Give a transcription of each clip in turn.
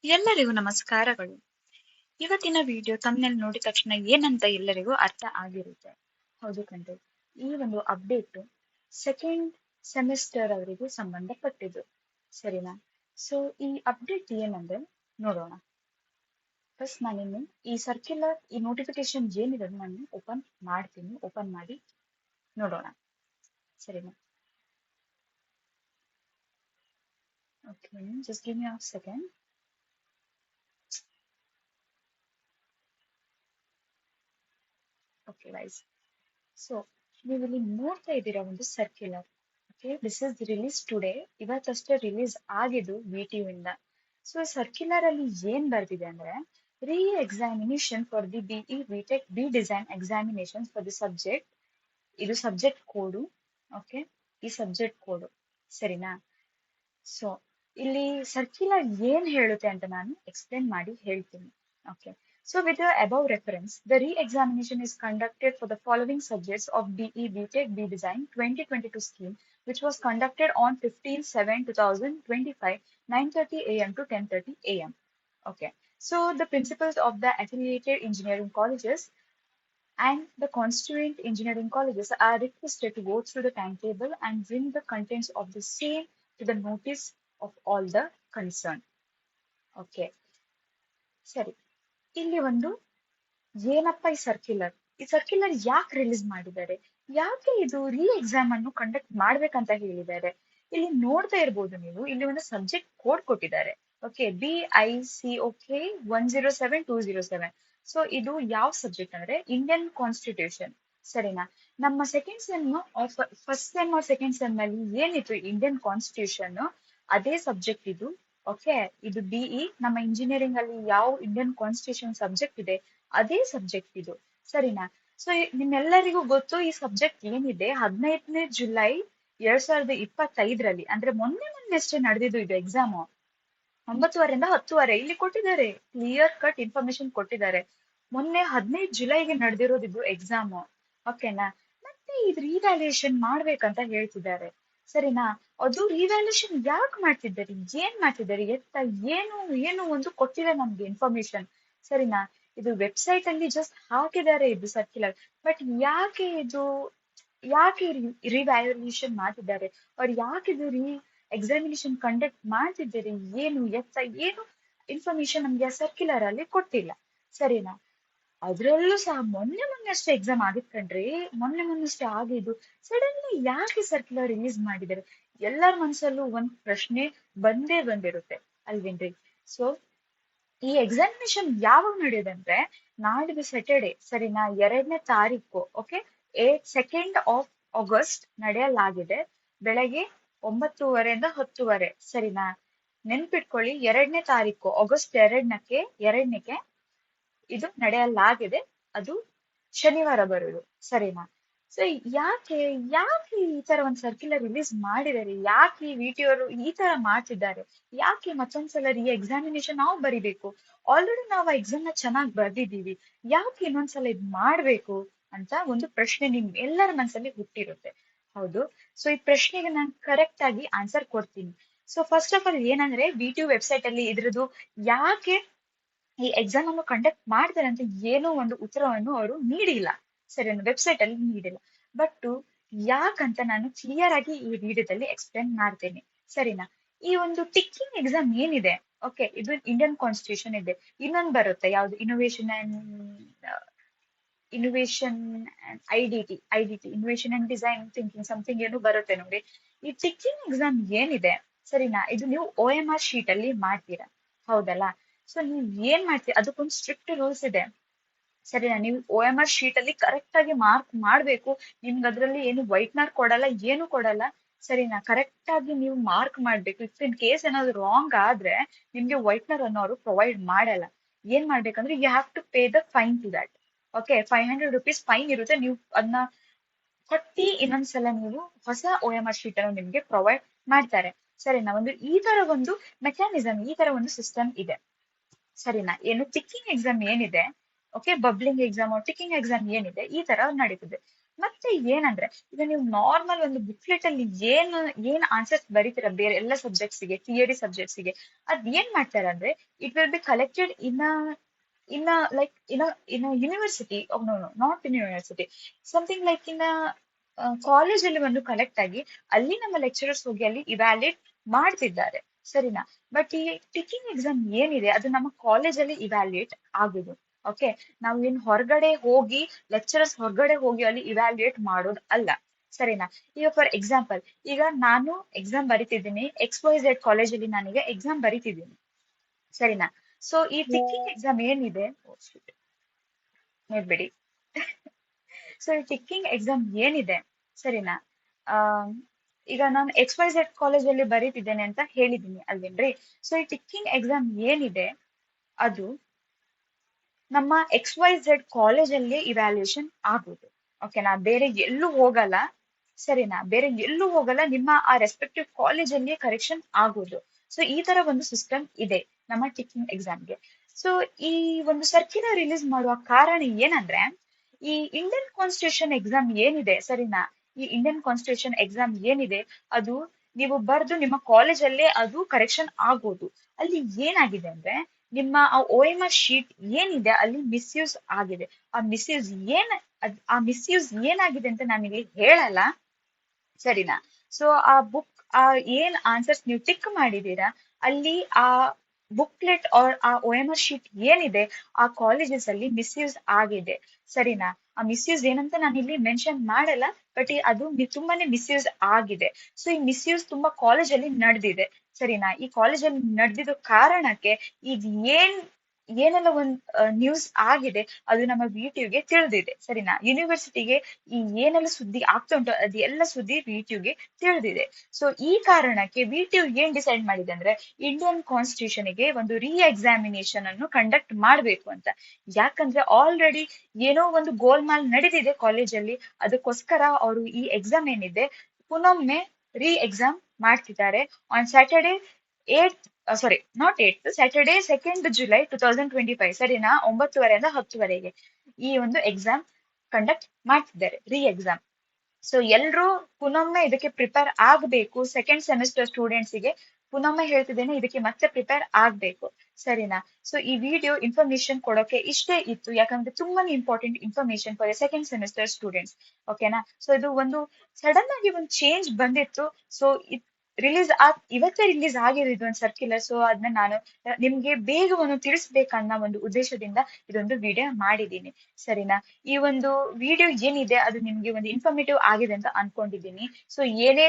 ಎಲ್ಲರಿಗೂ ನಮಸ್ಕಾರಗಳು. ಇವತ್ತಿನ ವಿಡಿಯೋ ತಮ್ಮನೇಲಿ ನೋಡಿದ ತಕ್ಷಣ ಏನಂತ ಎಲ್ಲರಿಗೂ ಅರ್ಥ ಆಗಿರುತ್ತೆ. ಹೌದು ಕಣ್ರಿ. ಈ ಒಂದು ಅಪ್ಡೇಟ್ ಸೆಕೆಂಡ್ ಸೆಮಿಸ್ಟರ್ ಅವರಿಗೆ ಸಂಬಂಧಪಟ್ಟಿದ್ದು. ಸರಿನಾ? ಸೊ ಈ ಅಪ್ಡೇಟ್ ಏನಂದ್ರೆ ನೋಡೋಣ. ಫಸ್ಟ್ ನಾನಿನ್ನು ಈ ಸರ್ಕ್ಯುಲರ್ ಈ ನೋಟಿಫಿಕೇಶನ್ ಏನಿದೆ ನಾನು ಓಪನ್ ಮಾಡ್ತೀನಿ. ಓಪನ್ ಮಾಡಿ ನೋಡೋಣ. ಸರಿನಾ? Okay, just give me a second. Okay guys, so ನೀವು ಇಲ್ಲಿ ನೋಡ್ತಾ ಇದ್ದೀರಾ ಒಂದು circular. Okay, this is release today. ಇವತ್ತಷ್ಟೇ ರಿಲೀಸ್ ಆಗಿದ್ದು VTU ಇಂದ. ಸೊ ಸರ್ಕ್ಯುಲರ್ ಅಲ್ಲಿ ಏನ್ ಬರ್ದಿದೆ ಅಂದ್ರೆ, re examination for the BE BTech B design examination for the subject. ಇದು ಸಬ್ಜೆಕ್ಟ್ ಕೋಡು. ಓಕೆ, ಈ ಸಬ್ಜೆಕ್ಟ್ ಕೋಡು. ಸರಿನಾ? ಸೊ ಇಲ್ಲಿ ಸರ್ಕ್ಯುಲರ್ ಏನ್ ಹೇಳುತ್ತೆ ಅಂತ ನಾನು ಎಕ್ಸ್ಪ್ಲೇನ್ ಮಾಡಿ ಹೇಳ್ತೀನಿ. Okay, so with the above reference, the re-examination is conducted for the following subjects of BE BTech B Design 2022 scheme, which was conducted on 15/7/2025, 9:30 a.m. to 10:30 a.m. Okay, so the principals of the affiliated engineering colleges and the constituent engineering colleges are requested to go through the timetable and bring the contents of the same to the notice of all the concerned. Okay, ಸರಿ. ಇಲ್ಲಿ ಒಂದು ಏನಪ್ಪ ಈ circular, ಈ circular ಯಾಕೆ release ಮಾಡಿದ್ದಾರೆ, ಯಾಕೆ ಇದು ರೀ ಎಕ್ಸಾಮ್ ಅನ್ನು ಕಂಡಕ್ಟ್ ಮಾಡ್ಬೇಕಂತ ಹೇಳಿದ್ದಾರೆ. ಇಲ್ಲಿ ನೋಡ್ತಾ ಇರ್ಬೋದು ನೀವು, ಇಲ್ಲಿ ಒಂದು ಸಬ್ಜೆಕ್ಟ್ ಕೋಡ್ ಕೊಟ್ಟಿದ್ದಾರೆ. Okay, BICOK 107207. ಸೊ ಇದು ಯಾವ ಸಬ್ಜೆಕ್ಟ್ ಅಂದ್ರೆ ಇಂಡಿಯನ್ ಕಾನ್ಸ್ಟಿಟ್ಯೂಷನ್. ಸರಿನಾ? ನಮ್ಮ second sem first sem second sem ಅಲ್ಲಿ ಏನಿತ್ತು ಇಂಡಿಯನ್ ಕಾನ್ಸ್ಟಿಟ್ಯೂಷನ್, ಅದೇ ಸಬ್ಜೆಕ್ಟ್ ಇದು. ಓಕೆ, ಇದು BE ನಮ್ಮ ಇಂಜಿನಿಯರಿಂಗ್ ಅಲ್ಲಿ ಯಾವ ಇಂಡಿಯನ್ ಕಾನ್ಸ್ಟಿಟ್ಯೂಷನ್ ಸಬ್ಜೆಕ್ಟ್ ಇದೆ ಅದೇ ಸಬ್ಜೆಕ್ಟ್ ಇದು. ಸರಿನಾ? ಸೊ ನಿಮ್ಮೆಲ್ಲರಿಗೂ ಗೊತ್ತು ಈ ಸಬ್ಜೆಕ್ಟ್ ಏನಿದೆ 15ನೇ ಜುಲೈ 2025ರಲ್ಲಿ, ಅಂದ್ರೆ ಮೊನ್ನೆಷ್ಟೇ ನಡೆದಿದ್ದು ಇದು ಎಕ್ಸಾಮ್. 9:30 10:30 ಇಲ್ಲಿ ಕೊಟ್ಟಿದ್ದಾರೆ, ಕ್ಲಿಯರ್ ಕಟ್ ಇನ್ಫಾರ್ಮೇಶನ್ ಕೊಟ್ಟಿದ್ದಾರೆ. ಮೊನ್ನೆ 15 ಜುಲೈಗೆ ನಡೆದಿರೋದು ಇದು ಎಕ್ಸಾಮ್. ಓಕೆನಾ? ಮತ್ತೆ ಇದು ರಿವ್ಯಾಲ್ಯೂಯೇಷನ್ ಮಾಡ್ಬೇಕಂತ ಹೇಳ್ತಿದ್ದಾರೆ. ಸರಿನಾ? ಅದು ರಿವ್ಯಾಲ್ಯೂಯೇಷನ್ ಯಾಕೆ ಮಾಡ್ತಿದ್ದಾರೆ, ಏನ್ ಮಾಡ್ತಿದ್ದಾರೆ, ಏನು ಒಂದು ಕೊಟ್ಟಿಲ್ಲ ನಮ್ಗೆ ಇನ್ಫಾರ್ಮೇಶನ್. ಸರಿನಾ? ಇದು ವೆಬ್ಸೈಟ್ ಅಲ್ಲಿ ಜಸ್ಟ್ ಹಾಕಿದ್ದಾರೆ ಇದು ಸರ್ಕ್ಯುಲರ್. ಬಟ್ ಯಾಕೆ ರಿವ್ಯಾಲ್ಯೂಯೇಷನ್ ಮಾಡ್ತಿದ್ದಾರೆ, ಅವ್ರು ಯಾಕೆ ಇದು ಎಕ್ಸಾಮಿನೇಷನ್ ಕಂಡಕ್ಟ್ ಮಾಡ್ತಿದ್ದಾರೆ, ಏನು ಇನ್ಫಾರ್ಮೇಶನ್ ನಮ್ಗೆ ಆ ಸರ್ಕ್ಯುಲರ್ ಅಲ್ಲಿ ಕೊಟ್ಟಿಲ್ಲ. ಸರಿನಾ? ಅದ್ರಲ್ಲೂ ಸಹ ಮೊನ್ನೆಷ್ಟೇ ಎಕ್ಸಾಮ್ ಆಗಿತ್ ಕಣ್ರಿ. ಮೊನ್ನೆಷ್ಟೇ ಆಗಿದ್ದು. ಸಡನ್ಲಿ ಯಾಕೆ ಸರ್ಕ್ಯುಲರ್ ರಿಲೀಸ್ ಮಾಡಿದ್ದಾರೆ, ಎಲ್ಲರ ಮನ್ಸಲ್ಲೂ ಒಂದ್ ಪ್ರಶ್ನೆ ಬಂದಿರುತ್ತೆ ಅಲ್ವೇನ್ರಿ? ಸೊ ಈ ಎಕ್ಸಾಮಿನೇಷನ್ ಯಾವಾಗ ನಡೆಯುದಂದ್ರೆ ನಾಡಿದ್ದು ಸ್ಯಾಟರ್ಡೆ. ಸರಿನಾ? 2ನೇ ತಾರೀಕು. ಓಕೆ, 2nd ಆಫ್ ಆಗಸ್ಟ್ ನಡೆಯಲಾಗಿದೆ, ಬೆಳಗ್ಗೆ 9:30 10:30. ಸರಿನಾ? ನೆನ್ಪಿಟ್ಕೊಳ್ಳಿ, 2ನೇ ತಾರೀಕು ಆಗಸ್ಟ್ 2ಕ್ಕೆ ಇದು ನಡೆಯಲಾಗಿದೆ. ಅದು ಶನಿವಾರ ಬರುದು. ಸರಿನಾ? ಸೊ ಯಾಕೆ ಈ ತರ ಒಂದ್ ಸರ್ಕ್ಯುಲರ್ ರಿಲೀಸ್ ಮಾಡಿದ್ದಾರೆ, ಯಾಕೆ VTU ಅವರು ಈ ತರ ಮಾಡ್ತಿದ್ದಾರೆ, ಯಾಕೆ ಮತ್ತೊಂದ್ಸಲ ಈ ಎಕ್ಸಾಮಿನೇಷನ್ ನಾವು ಬರಿಬೇಕು, ಆಲ್ರೆಡಿ ನಾವು ಆ ಎಕ್ಸಾಮ್ ನ ಚೆನ್ನಾಗಿ ಬರ್ದಿದ್ದೀವಿ, ಯಾಕೆ ಇನ್ನೊಂದ್ಸಲ ಇದ್ ಮಾಡ್ಬೇಕು ಅಂತ ಒಂದು ಪ್ರಶ್ನೆ ನಿಮ್ ಎಲ್ಲರ ಮನಸ್ಸಲ್ಲಿ ಹುಟ್ಟಿರುತ್ತೆ. ಹೌದು. ಸೊ ಈ ಪ್ರಶ್ನೆಗೆ ನಾನು ಕರೆಕ್ಟ್ ಆಗಿ ಆನ್ಸರ್ ಕೊಡ್ತೀನಿ. ಸೊ ಫಸ್ಟ್ ಆಫ್ ಆಲ್ ಏನಂದ್ರೆ, VTU ವೆಬ್ಸೈಟ್ ಅಲ್ಲಿ ಇದ್ರದ್ದು ಯಾಕೆ ಈ ಎಕ್ಸಾಮ್ ಅನ್ನು ಕಂಡಕ್ಟ್ ಮಾಡ್ತಾರೆ ಅಂತ ಏನೋ ಒಂದು ಉತ್ತರವನ್ನು ಅವರು ನೀಡಿಲ್ಲ. ಸರಿ, ವೆಬ್ಸೈಟ್ ಅಲ್ಲಿ ನೀಡಿಲ್ಲ. ಬಟ್ ಯಾಕಂತ ನಾನು ಕ್ಲಿಯರ್ ಆಗಿ ಈ ವಿಡಿಯೋದಲ್ಲಿ ಎಕ್ಸ್ಪ್ಲೇನ್ ಮಾಡ್ತೇನೆ. ಸರಿನಾ? ಈ ಒಂದು ಟಿಕ್ಕಿಂಗ್ ಎಕ್ಸಾಮ್ ಏನಿದೆ, ಓಕೆ, ಇದು ಇಂಡಿಯನ್ ಕಾನ್ಸ್ಟಿಟ್ಯೂಷನ್ ಇದೆ. ಇನ್ನೊಂದು ಬರುತ್ತೆ, ಯಾವ್ದು innovation IDT innovation and design thinking something ಏನು ಬರುತ್ತೆ ನೋಡಿ. ಈ ಟಿಕ್ಕಿಂಗ್ ಎಕ್ಸಾಮ್ ಏನಿದೆ, ಸರಿನಾ, ಇದು ನೀವು OMR ಶೀಟ್ ಅಲ್ಲಿ ಮಾಡ್ತೀರಾ. ಹೌದಲ್ಲ? ಸೊ ನೀವ್ ಏನ್ ಮಾಡ್ತೀರಿ, ಅದಕ್ಕೊಂದು ಸ್ಟ್ರಿಕ್ಟ್ ರೂಲ್ಸ್ ಇದೆ. ಸರಿನಾ? ನೀವು OMR ಶೀಟ್ ಅಲ್ಲಿ ಕರೆಕ್ಟ್ ಆಗಿ ಮಾರ್ಕ್ ಮಾಡ್ಬೇಕು. ನಿಮ್ಗೆ ಅದ್ರಲ್ಲಿ ಏನು ವೈಟ್ ಮಾರ್ಕ್ ಕೊಡಲ್ಲ, ಏನು ಕೊಡಲ್ಲ. ಸರಿನಾ? ಕರೆಕ್ಟ್ ಆಗಿ ನೀವು ಮಾರ್ಕ್ ಮಾಡ್ಬೇಕು. ಇಫ್ ಇನ್ ಕೇಸ್ ಏನಾದ್ರು ರಾಂಗ್ ಆದ್ರೆ ನಿಮ್ಗೆ ವೈಟ್ ಮಾರ್ಕ್ ಅನ್ನೋರು ಪ್ರೊವೈಡ್ ಮಾಡಲ್ಲ. ಏನ್ ಮಾಡ್ಬೇಕಂದ್ರೆ you have to pay the fine to that. Okay, 500 rupees fine ಇರುತ್ತೆ. ನೀವು ಅದನ್ನ ಕೊಟ್ಟಿ ಇನ್ನೊಂದ್ಸಲ ನೀವು ಹೊಸ OMR ಶೀಟ್ ಅನ್ನು ನಿಮ್ಗೆ ಪ್ರೊವೈಡ್ ಮಾಡ್ತಾರೆ. ಸರಿನಾ? ಈ ತರ ಒಂದು ಮೆಕ್ಯಾನಿಸಮ್, ಈ ತರ ಒಂದು ಸಿಸ್ಟಮ್ ಇದೆ. ಸರಿನಾ? ಏನು ಟಿಕ್ಕಿಂಗ್ ಎಕ್ಸಾಮ್ ಏನಿದೆ, okay, bubbling exam ticking exam ಏನಿದೆ, ಈ ತರ ನಡೀತದೆ. ಮತ್ತೆ ಏನಂದ್ರೆ ಈಗ ನೀವು ನಾರ್ಮಲ್ ಒಂದು ಬುಕ್ಲೆಟ್ ಅಲ್ಲಿ ಏನ್ ಆನ್ಸರ್ಸ್ ಬರೀತೀರಾ ಬೇರೆ ಎಲ್ಲ ಸಬ್ಜೆಕ್ಟ್ಸ್ ಗೆ, ಥಿಯರಿ ಸಬ್ಜೆಕ್ಟ್ಸ್ ಗೆ, ಅದ್ ಏನ್ ಮಾಡ್ತಾರೆ ಅಂದ್ರೆ it will be collected in a university. Oh, no, no, not in university, something like in a college ಅಲ್ಲಿ ಒಂದು ಕಲೆಕ್ಟ್ ಆಗಿ ಅಲ್ಲಿ ನಮ್ಮ ಲೆಕ್ಚರರ್ಸ್ ಹೋಗಿ ಅಲ್ಲಿ ಇವ್ಯಾಲ್ಯೂಯೇಟ್ ಮಾಡ್ತಿದ್ದಾರೆ, ಸರಿನಾ. ಬಟ್ ಈ ಟಿಕ್ಕಿಂಗ್ ಎಕ್ಸಾಮ್ ಏನಿದೆ ಅದು ನಮ್ಮ ಕಾಲೇಜ್ ಅಲ್ಲಿ ಇವ್ಯಾಲ್ಯೂಯೇಟ್ ಆಗುದು. ಓಕೆ, ನಾವು ಏನ್ ಹೊರಗಡೆ ಹೋಗಿ ಲೆಕ್ಚರರ್ಸ್ ಹೊರಗಡೆ ಹೋಗಿ ಅಲ್ಲಿ ಇವ್ಯಾಲ್ಯೂಯೇಟ್ ಮಾಡೋದು ಅಲ್ಲ, ಸರಿನಾ. ಈಗ ಫಾರ್ ಎಕ್ಸಾಂಪಲ್, ಈಗ ನಾನು ಎಕ್ಸಾಮ್ ಬರಿತಿದ್ದೀನಿ XYZ ಕಾಲೇಜಲ್ಲಿ, ನಾನೀಗ ಎಕ್ಸಾಮ್ ಬರಿತಿದ್ದೀನಿ, ಸರಿನಾ. ಸೊ ಈ ಟಿಕ್ಕಿಂಗ್ ಎಕ್ಸಾಮ್ ಏನಿದೆ, ನೋಡ್ಬೇಡಿ. ಸೊ ಈ ಟಿಕ್ಕಿಂಗ್ ಎಕ್ಸಾಮ್ ಏನಿದೆ, ಸರಿನಾ. ಆ ಈಗ ನಾನು XYZ ಕಾಲೇಜಲ್ಲಿ ಬರೀತಿದ್ದೇನೆ ಅಂತ ಹೇಳಿದ್ದೀನಿ ಅಲ್ವೇನ್ರಿ. ಸೊ ಈ ಟಿಕ್ಕಿಂಗ್ ಎಕ್ಸಾಮ್ ಏನಿದೆ ಅದು ನಮ್ಮ XYZ ಕಾಲೇಜಲ್ಲಿ ಇವ್ಯಾಲ್ಯೂಯೇಷನ್ ಆಗೋದು. ಓಕೆನಾ, ಬೇರೆ ಎಲ್ಲೂ ಹೋಗಲ್ಲ, ಸರಿನಾ, ಬೇರೆ ಎಲ್ಲೂ ಹೋಗಲ್ಲ, ನಿಮ್ಮ ಆ ರೆಸ್ಪೆಕ್ಟಿವ್ ಕಾಲೇಜಲ್ಲಿ ಕರೆಕ್ಷನ್ ಆಗೋದು. ಸೊ ಈ ತರ ಒಂದು ಸಿಸ್ಟಮ್ ಇದೆ ನಮ್ಮ ಟಿಕ್ಕಿಂಗ್ ಎಕ್ಸಾಮ್ಗೆ. ಸೊ ಈ ಒಂದು ಸರ್ಕ್ಯುಲರ್ ರಿಲೀಸ್ ಮಾಡುವ ಕಾರಣ ಏನಂದ್ರೆ, ಈ ಇಂಡಿಯನ್ ಕಾನ್ಸ್ಟಿಟ್ಯೂಷನ್ ಎಕ್ಸಾಮ್ ಏನಿದೆ, ಸರಿನಾ, ಈ ಇಂಡಿಯನ್ ಕಾನ್ಸ್ಟಿಟ್ಯೂಷನ್ ಎಕ್ಸಾಮ್ ಏನಿದೆ ಅದು ನೀವು ಬರ್ದು ನಿಮ್ಮ ಕಾಲೇಜಲ್ಲೇ ಅದು ಕರೆಕ್ಷನ್ ಆಗೋದು. ಅಲ್ಲಿ ಏನಾಗಿದೆ ಅಂದ್ರೆ, ನಿಮ್ಮ ಆ OMR ಶೀಟ್ ಏನಿದೆ ಅಲ್ಲಿ ಮಿಸ್ಯೂಸ್ ಆಗಿದೆ. ಆ ಮಿಸ್ಯೂಸ್ ಆ ಮಿಸ್ಯೂಸ್ ಏನಾಗಿದೆ ಅಂತ ನಾನಿಲ್ಲಿ ಹೇಳಲ್ಲ, ಸರಿನಾ. ಸೊ ಆ ಏನ್ ಆನ್ಸರ್ಸ್ ನೀವು ಟಿಕ್ ಮಾಡಿದೀರಾ ಅಲ್ಲಿ ಆ ಬುಕ್ಲೆಟ್ ಆರ್ ಆ OMR ಶೀಟ್ ಏನಿದೆ ಆ ಕಾಲೇಜಸ್ ಅಲ್ಲಿ ಮಿಸ್ಯೂಸ್ ಆಗಿದೆ, ಸರಿನಾ. ಆ ಮಿಸ್ಯೂಸ್ ಏನಂತ ನಾನು ಇಲ್ಲಿ ಮೆನ್ಷನ್ ಮಾಡಲ್ಲ, ಬಟ್ ಅದು ತುಂಬಾನೇ ಮಿಸ್ಯೂಸ್ ಆಗಿದೆ. ಸೊ ಈ ಮಿಸ್ಯೂಸ್ ತುಂಬಾ ಕಾಲೇಜಲ್ಲಿ ನಡೆದಿದೆ, ಸರಿನಾ. ಈ ಕಾಲೇಜಲ್ಲಿ ನಡೆದಿದ್ದ ಕಾರಣಕ್ಕೆ ಈಗ ಏನೆಲ್ಲ ಒಂದ್ ನ್ಯೂಸ್ ಆಗಿದೆ ಅದು ನಮ್ಮ VTUಗೆ ತಿಳಿದಿದೆ, ಸರಿನಾ. ಯೂನಿವರ್ಸಿಟಿಗೆ ಈ ಏನೆಲ್ಲ ಸುದ್ದಿ ಆಗ್ತಾ ಉಂಟು ಅದೆಲ್ಲ ಸುದ್ದಿ VTUಗೆ ತಿಳಿದಿದೆ. ಸೊ ಈ ಕಾರಣಕ್ಕೆ VTU ಏನ್ ಡಿಸೈಡ್ ಮಾಡಿದೆ ಅಂದ್ರೆ, ಇಂಡಿಯನ್ ಕಾನ್ಸ್ಟಿಟ್ಯೂಷನ್ ಗೆ ಒಂದು ಎಕ್ಸಾಮಿನೇಷನ್ ಅನ್ನು ಕಂಡಕ್ಟ್ ಮಾಡ್ಬೇಕು ಅಂತ. ಯಾಕಂದ್ರೆ ಆಲ್ರೆಡಿ ಏನೋ ಒಂದು ಗೋಲ್ಮಾಲ್ ನಡೆದಿದೆ ಕಾಲೇಜಲ್ಲಿ, ಅದಕ್ಕೋಸ್ಕರ ಅವರು ಈ ಎಕ್ಸಾಮ್ ಏನಿದೆ ಪುನೊಮ್ಮೆ ಎಕ್ಸಾಮ್ ಮಾಡ್ತಿದ್ದಾರೆ on Saturday 8th, sorry not 8th, Saturday 2nd July 2025, ಸರಿನಾ, 9:30 10:00 ಈ ಒಂದು ಎಕ್ಸಾಮ್ ಕಂಡಕ್ಟ್ ಮಾಡ್ತಿದ್ದಾರೆ, ಎಕ್ಸಾಮ್. ಸೊ ಎಲ್ರೂ ಪುನೊಮ್ಮೆ ಇದಕ್ಕೆ ಪ್ರಿಪೇರ್ ಆಗ್ಬೇಕು. ಸೆಕೆಂಡ್ ಸೆಮಿಸ್ಟರ್ ಸ್ಟೂಡೆಂಟ್ಸಿಗೆ ಪುನೊಮ್ಮೆ ಹೇಳ್ತಿದ್ದೇನೆ, ಇದಕ್ಕೆ ಮತ್ತೆ ಪ್ರಿಪೇರ್ ಆಗ್ಬೇಕು, ಸರಿನಾ. ಸೊ ಈ ವಿಡಿಯೋ ಇನ್ಫಾರ್ಮೇಶನ್ ಕೊಡೋಕೆ ಇಷ್ಟೇ ಇತ್ತು, ಯಾಕಂದ್ರೆ ತುಂಬಾನೇ important information for second semester students, ಓಕೆನಾ. ಸೊ ಇದು ಒಂದು ಸಡನ್ ಆಗಿ ಒಂದು ಚೇಂಜ್ ಬಂದಿತ್ತು. ಸೊ ಇವತ್ತೇ ರಿಲೀಸ್ ಆಗಿರೋ ಇದೊಂದು ಸರ್ಕ್ಯುಲರ್. ಸೊ ಅದನ್ನ ನಾನು ನಿಮ್ಗೆ ಬೇಗ ಒಂದು ತಿಳಿಸ್ಬೇಕನ್ನೋ ಒಂದು ಉದ್ದೇಶದಿಂದ ಇದೊಂದು ವಿಡಿಯೋ ಮಾಡಿದ್ದೀನಿ, ಸರಿನಾ. ಈ ಒಂದು ವಿಡಿಯೋ ಏನಿದೆ ಅದು ನಿಮ್ಗೆ ಒಂದು ಇನ್ಫಾರ್ಮೇಟಿವ್ ಆಗಿದೆ ಅಂತ ಅನ್ಕೊಂಡಿದ್ದೀನಿ. ಸೊ ಏನೇ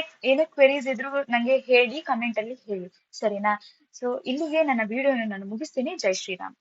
ಕ್ವೆರೀಸ್ ಇದ್ರು ನಂಗೆ ಹೇಳಿ, ಕಮೆಂಟ್ ಅಲ್ಲಿ ಹೇಳಿ, ಸರಿನಾ. ಸೊ ಇಲ್ಲಿಗೆ ನನ್ನ ವಿಡಿಯೋನ ನಾನು ಮುಗಿಸ್ತೀನಿ. ಜೈ ಶ್ರೀರಾಮ್.